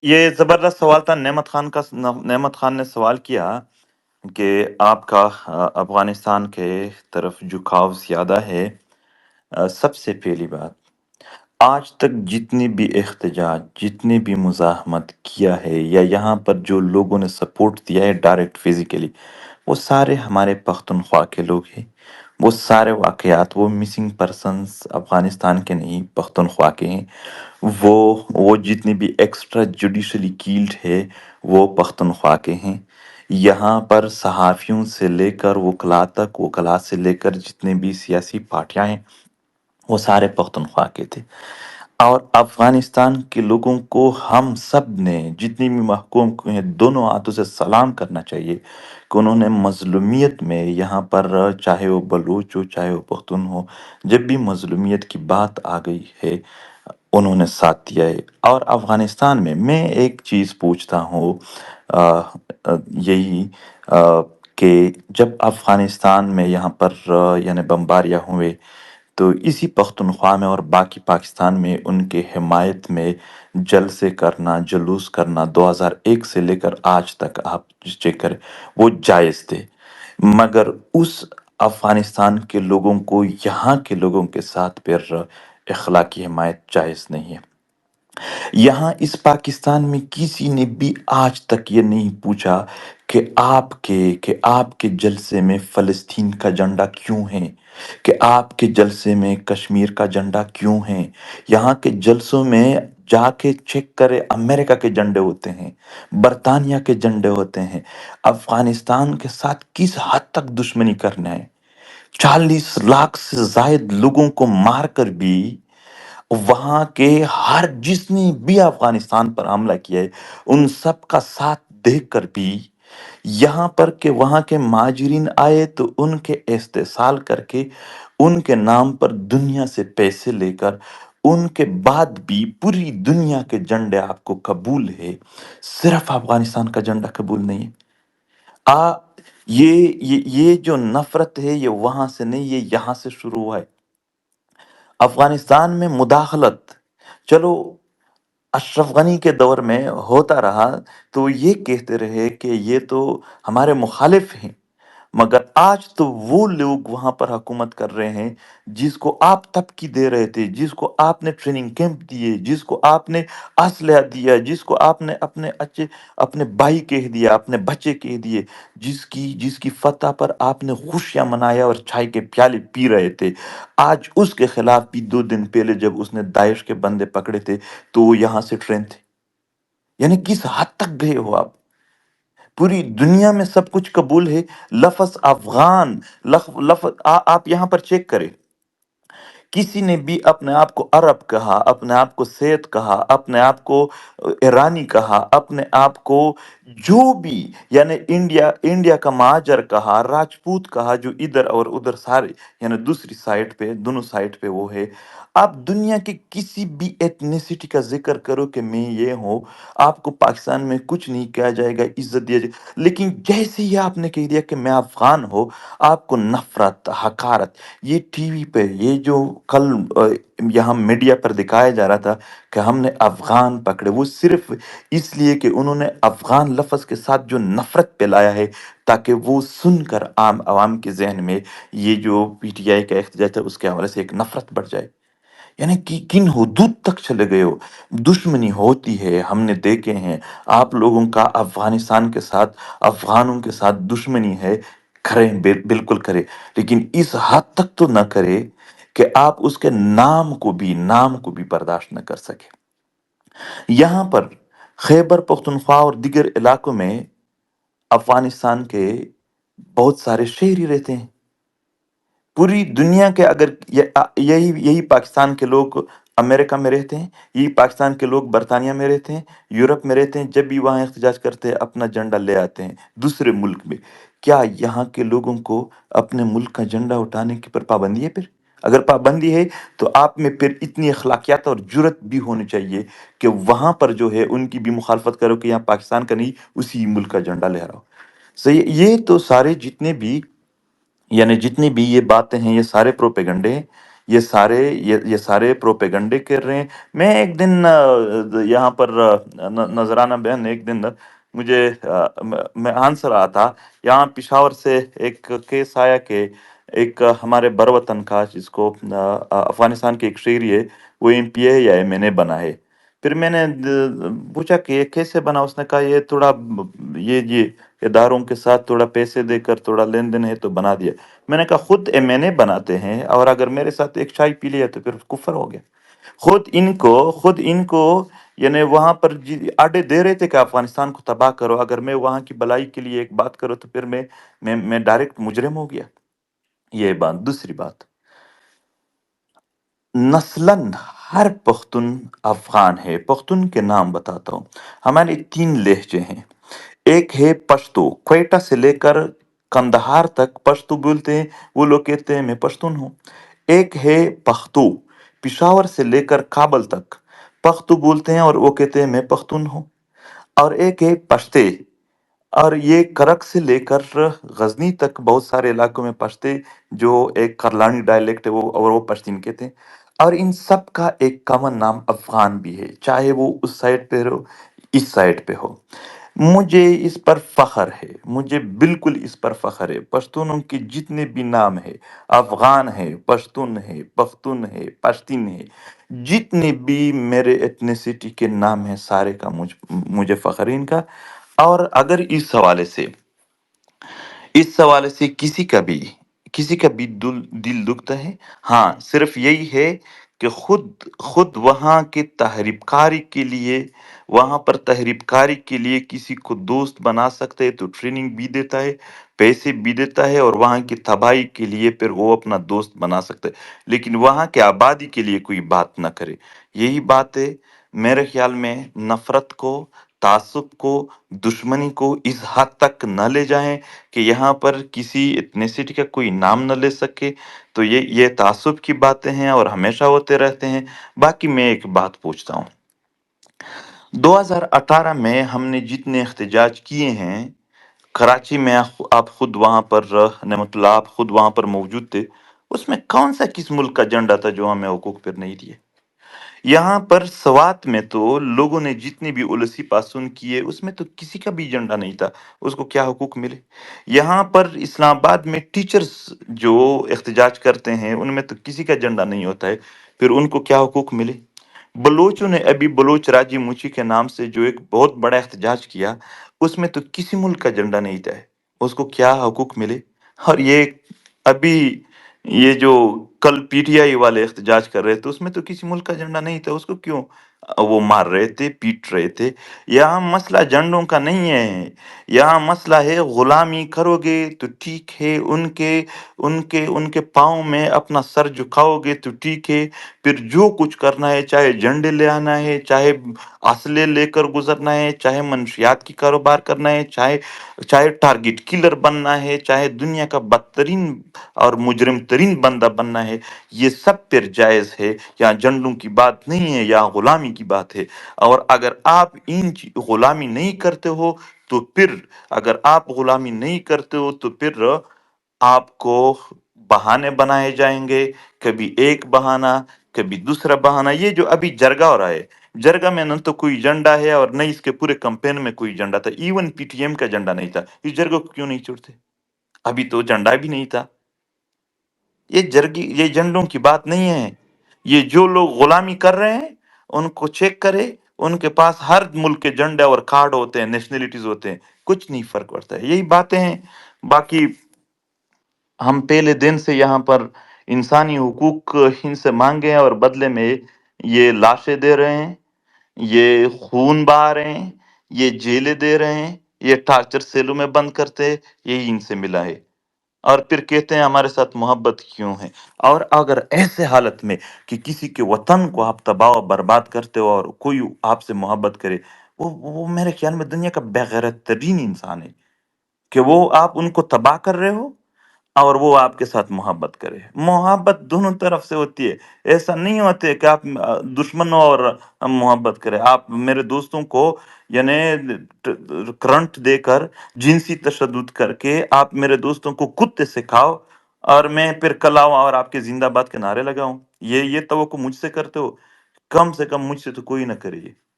یہ زبردست سوال تھا نعمت خان نے سوال کیا کہ آپ کا افغانستان کے طرف جھکاؤ زیادہ ہے۔ سب سے پہلی بات، آج تک جتنی بھی احتجاج، جتنی بھی مزاحمت کیا ہے یا یہاں پر جو لوگوں نے سپورٹ دیا ہے ڈائریکٹ فزیکلی، وہ سارے ہمارے پختونخوا کے لوگ ہیں۔ وہ سارے واقعات، وہ مسنگ پرسنس افغانستان کے نہیں، پختونخوا کے ہیں۔ وہ جتنی بھی ایکسٹرا جوڈیشلی کیلڈ ہے وہ پختونخوا کے ہیں۔ یہاں پر صحافیوں سے لے کر وکلاء تک، وکلاء سے لے کر جتنے بھی سیاسی پارٹیاں ہیں وہ سارے پختونخوا کے تھے۔ اور افغانستان کے لوگوں کو ہم سب نے، جتنی بھی محکوم کو ہیں، دونوں ہاتھوں سے سلام کرنا چاہیے کہ انہوں نے مظلومیت میں یہاں پر، چاہے وہ بلوچ ہو چاہے وہ پختون ہو، جب بھی مظلومیت کی بات آ گئی ہے انہوں نے ساتھ دیا ہے۔ اور افغانستان میں ایک چیز پوچھتا ہوں، آ، یہی کہ جب افغانستان میں یہاں پر یعنی بمباریاں ہوئے تو اسی پختونخوا میں اور باقی پاکستان میں ان کے حمایت میں جلسے کرنا، جلوس کرنا 2001 سے لے کر آج تک آپ چیک کریں، وہ جائز تھے۔ مگر اس افغانستان کے لوگوں کو یہاں کے لوگوں کے ساتھ پھر اخلاقی حمایت جائز نہیں ہے۔ یہاں اس پاکستان میں کسی نے بھی آج تک یہ نہیں پوچھا کہ آپ کے جلسے میں فلسطین کا جھنڈا کیوں ہے، کہ آپ کے جلسے میں کشمیر کا جھنڈا کیوں ہے۔ یہاں کے جلسوں میں جا کے چیک کرے، امریکہ کے جھنڈے ہوتے ہیں، برطانیہ کے جھنڈے ہوتے ہیں۔ افغانستان کے ساتھ کس حد تک دشمنی کرنا ہے؟ 40 لاکھ سے زائد لوگوں کو مار کر بھی وہاں کے ہر جس نے بھی افغانستان پر حملہ کیا ہے ان سب کا ساتھ دیکھ کر بھی یہاں پر کہ وہاں کے مہاجرین آئے تو ان کے استحصال کر کے ان کے نام پر دنیا سے پیسے لے کر ان کے بعد بھی پوری دنیا کے جھنڈے آپ کو قبول ہے، صرف افغانستان کا جھنڈا قبول نہیں ہے۔ آ یہ جو نفرت ہے یہ وہاں سے نہیں، یہ یہاں سے شروع ہوا ہے۔ افغانستان میں مداخلت، چلو اشرف غنی کے دور میں ہوتا رہا تو یہ کہتے رہے کہ یہ تو ہمارے مخالف ہیں، مگر آج تو وہ لوگ وہاں پر حکومت کر رہے ہیں جس کو آپ تبکی دے رہے تھے، جس کو آپ نے ٹریننگ کیمپ دیے، جس کو آپ نے اسلحہ دیا، جس کو آپ نے اپنے بھائی کہہ دیا، اپنے بچے کہہ دیے، جس کی فتح پر آپ نے خوشیاں منایا اور چائے کے پیالے پی رہے تھے، آج اس کے خلاف بھی 2 دن پہلے جب اس نے داعش کے بندے پکڑے تھے تو وہ یہاں سے ٹرین تھے۔ یعنی کس حد تک گئے ہو آپ؟ پوری دنیا میں سب کچھ قبول ہے، لفظ افغان، آپ یہاں پر چیک کریں، کسی نے بھی اپنے آپ کو عرب کہا، اپنے آپ کو سید کہا، اپنے آپ کو ایرانی کہا، اپنے آپ کو جو بھی، یعنی انڈیا کا مہاجر کہا، راجپوت کہا، جو ادھر اور ادھر سارے، یعنی دوسری سائٹ پہ، دونوں سائٹ پہ وہ ہے۔ آپ دنیا کی کسی بھی ایتھنیسٹی کا ذکر کرو کہ میں یہ ہوں، آپ کو پاکستان میں کچھ نہیں کہا جائے گا، عزت دیا جائے گا، لیکن جیسے ہی آپ نے کہہ دیا کہ میں افغان ہوں، آپ کو نفرت، حقارت۔ یہ ٹی وی پہ یہ جو کل یہاں میڈیا پر دکھایا جا رہا تھا کہ ہم نے افغان پکڑے، وہ صرف اس لیے کہ انہوں نے افغان لفظ کے ساتھ جو نفرت پھیلایا ہے تاکہ وہ سن کر عام عوام کے ذہن میں یہ جو پی ٹی آئی کا احتجاج ہے اس کے حوالے سے ایک نفرت بڑھ جائے۔ یعنی کہ کن حدود تک چلے گئے ہو؟ دشمنی ہوتی ہے، ہم نے دیکھے ہیں، آپ لوگوں کا افغانستان کے ساتھ، افغانوں کے ساتھ دشمنی ہے، کریں، بالکل کریں، لیکن اس حد تک تو نہ کرے کہ آپ اس کے نام کو بھی برداشت نہ کر سکے۔ یہاں پر خیبر پختونخوا اور دیگر علاقوں میں افغانستان کے بہت سارے شہری رہتے ہیں۔ پوری دنیا کے اگر یہی پاکستان کے لوگ امریکہ میں رہتے ہیں، یہی پاکستان کے لوگ برطانیہ میں رہتے ہیں، یورپ میں رہتے ہیں، جب بھی وہاں احتجاج کرتے ہیں اپنا جھنڈا لے آتے ہیں دوسرے ملک میں۔ کیا یہاں کے لوگوں کو اپنے ملک کا جھنڈا اٹھانے کی پر پابندی ہے؟ پھر اگر پابندی ہے تو آپ میں پھر اتنی اخلاقیات اور جرت بھی ہونی چاہیے کہ وہاں پر جو ہے ان کی بھی مخالفت کرو کہ یہاں پاکستان کا نہیں اسی ملک کا جھنڈا لہراؤ۔ صحیح، یہ تو سارے جتنے بھی، یعنی جتنی بھی یہ باتیں ہیں یہ سارے پروپیگنڈے ہیں۔ یہ سارے پروپیگنڈے کر رہے ہیں۔ میں ایک دن یہاں پر نذرانہ بہن ایک دن مجھے میں آنسر رہا تھا، یہاں پشاور سے ایک کیس آیا کہ ایک ہمارے بروطن کا، جس کو افغانستان کے ایک شہری ہے، وہ MP ہے یا MNA بنا ہے۔ پھر میں نے پوچھا کہ یہ کیسے بنا، اس نے کہا یہ تھوڑا یہ اداروں کے ساتھ تھوڑا پیسے دے کر تھوڑا لین دین ہے تو بنا دیا۔ میں نے کہا خود MNA بناتے ہیں، اور اگر میرے ساتھ ایک چائے پی لیا تو پھر کفر ہو گیا۔ خود ان کو یعنی وہاں پر آڈے دے رہے تھے کہ افغانستان کو تباہ کرو، اگر میں وہاں کی بلائی کے لیے ایک بات کروں تو پھر میں ڈائریکٹ مجرم ہو گیا۔ یہ بات۔ دوسری بات، نسلاً ہر پختون افغان ہے۔ پختون کے نام بتاتا ہوں، ہمارے 3 لہجے ہیں۔ ایک ہے پشتو، کوئٹہ سے لے کر کندہار تک پشتو بولتے ہیں، وہ لوگ کہتے ہیں میں پشتون ہوں۔ ایک ہے پختو، پشاور سے لے کر کابل تک پختو بولتے ہیں اور وہ کہتے ہیں میں پختون ہوں۔ اور ایک ہے پشتے، اور یہ کرک سے لے کر غزنی تک بہت سارے علاقوں میں پشتے، جو ایک کرلانی ڈائلیکٹ ہے، وہ اور وہ پشتین کہتے ہیں۔ اور ان سب کا ایک کامن نام افغان بھی ہے، چاہے وہ اس سائڈ پہ ہو اس سائڈ پہ ہو۔ مجھے اس پر فخر ہے، مجھے بالکل اس پر فخر ہے۔ پشتونوں کے جتنے بھی نام ہے، افغان ہے، پشتون ہے، پختون ہے، پشتین ہے، جتنے بھی میرے ایتنیسٹی کے نام ہیں، سارے کا مجھے فخر ہے ان کا۔ اور اگر اس حوالے سے کسی کا بھی دل دکھتا ہے، ہاں صرف یہی ہے کہ خود وہاں پر تحریب کاری کے لیے کسی کو دوست بنا سکتے ہے تو ٹریننگ بھی دیتا ہے، پیسے بھی دیتا ہے، اور وہاں کی تباہی کے لیے پھر وہ اپنا دوست بنا سکتا ہے، لیکن وہاں کے آبادی کے لیے کوئی بات نہ کرے۔ یہی بات ہے، میرے خیال میں نفرت کو، تعصب کو، دشمنی کو اس حد تک نہ لے جائیں کہ یہاں پر کسی ایتنیسٹی کا کوئی نام نہ لے سکے۔ تو یہ تعصب کی باتیں ہیں اور ہمیشہ ہوتے رہتے ہیں۔ باقی میں ایک بات پوچھتا ہوں، 2018 میں ہم نے جتنے احتجاج کیے ہیں کراچی میں، آپ خود وہاں پر نعمت اللہ آپ خود وہاں پر موجود تھے، اس میں کون سا کس ملک کا جھنڈا تھا جو ہمیں حقوق پھر نہیں دیے؟ یہاں پر سوات میں تو لوگوں نے جتنی بھی السی پاسون کیے، اس میں تو کسی کا بھی ایجنڈا نہیں تھا، اس کو کیا حقوق ملے؟ یہاں پر اسلام آباد میں ٹیچرز جو احتجاج کرتے ہیں، ان میں تو کسی کا ایجنڈا نہیں ہوتا ہے، پھر ان کو کیا حقوق ملے؟ بلوچوں نے ابھی بلوچ راجی موچی کے نام سے جو ایک بہت بڑا احتجاج کیا، اس میں تو کسی ملک کا ایجنڈا نہیں تھا، اس کو کیا حقوق ملے؟ اور یہ ابھی یہ جو کل PTI والے احتجاج کر رہے تھے، اس میں تو کسی ملک کا جھنڈا نہیں تھا، اس کو کیوں وہ مار رہے تھے، پیٹ رہے تھے؟ یہاں مسئلہ جھنڈوں کا نہیں ہے، یہاں مسئلہ ہے غلامی کرو گے تو ٹھیک ہے، ان کے پاؤں میں اپنا سر جھکاؤ گے تو ٹھیک ہے، پھر جو کچھ کرنا ہے، چاہے جھنڈے لے آنا ہے، چاہے اسلحے لے کر گزرنا ہے، چاہے منشیات کی کاروبار کرنا ہے، چاہے ٹارگٹ کلر بننا ہے، چاہے دنیا کا بدترین اور مجرم ترین بندہ بننا ہے، یہ سب پر جائز ہے۔ یہاں جھنڈوں کی بات نہیں ہے، یہاں غلامی کی بات ہے۔ اور اگر آپ غلامی نہیں کرتے ہو تو پھر اگر آپ غلامی نہیں کرتے ہو تو پھر آپ کو بہانے بنائے جائیں گے، کبھی ایک بہانہ، کبھی دوسرا بہانہ۔ یہ جو ابھی جرگا ہو رہا ہے، جرگا میں نہ تو کوئی ایجنڈا ہے اور نہ اس کے پورے کمپین میں کوئی ایجنڈا تھا، ایون PTM کا ایجنڈا نہیں تھا، اس جرگا کو کیوں نہیں چھوڑتے؟ ابھی تو جھنڈا بھی نہیں تھا۔ یہ جھنڈوں کی بات نہیں ہے، یہ جو لوگ غلامی کر رہے ہیں ان کو چیک کرے، ان کے پاس ہر ملک کے جھنڈے اور کارڈ ہوتے ہیں، نیشنلٹیز ہوتے ہیں، کچھ نہیں فرق پڑتا ہے۔ یہی باتیں ہیں۔ باقی ہم پہلے دن سے یہاں پر انسانی حقوق ان سے مانگے ہیں، اور بدلے میں یہ لاشیں دے رہے ہیں، یہ خون بہا رہے ہیں، یہ جیلیں دے رہے ہیں، یہ ٹارچر سیلوں میں بند کرتے ہیں، یہی ان سے ملا ہے۔ اور پھر کہتے ہیں ہمارے ساتھ محبت کیوں ہے؟ اور اگر ایسے حالت میں کہ کسی کے وطن کو آپ تباہ و برباد کرتے ہو اور کوئی آپ سے محبت کرے، وہ میرے خیال میں دنیا کا بےغیرت ترین انسان ہے، کہ وہ آپ ان کو تباہ کر رہے ہو اور وہ آپ کے ساتھ محبت کرے۔ محبت دونوں طرف سے ہوتی ہے، ایسا نہیں ہوتا ہے کہ آپ دشمنوں اور محبت کرے۔ آپ میرے دوستوں کو یعنی کرنٹ دے کر، جنسی تشدد کر کے آپ میرے دوستوں کو کتے سکھاؤ، اور میں پھر کل آؤں اور آپ کے زندہ باد کے نعرے لگاؤں؟ یہ توقع مجھ سے کرتے ہو؟ کم سے کم مجھ سے تو کوئی نہ کرے یہ۔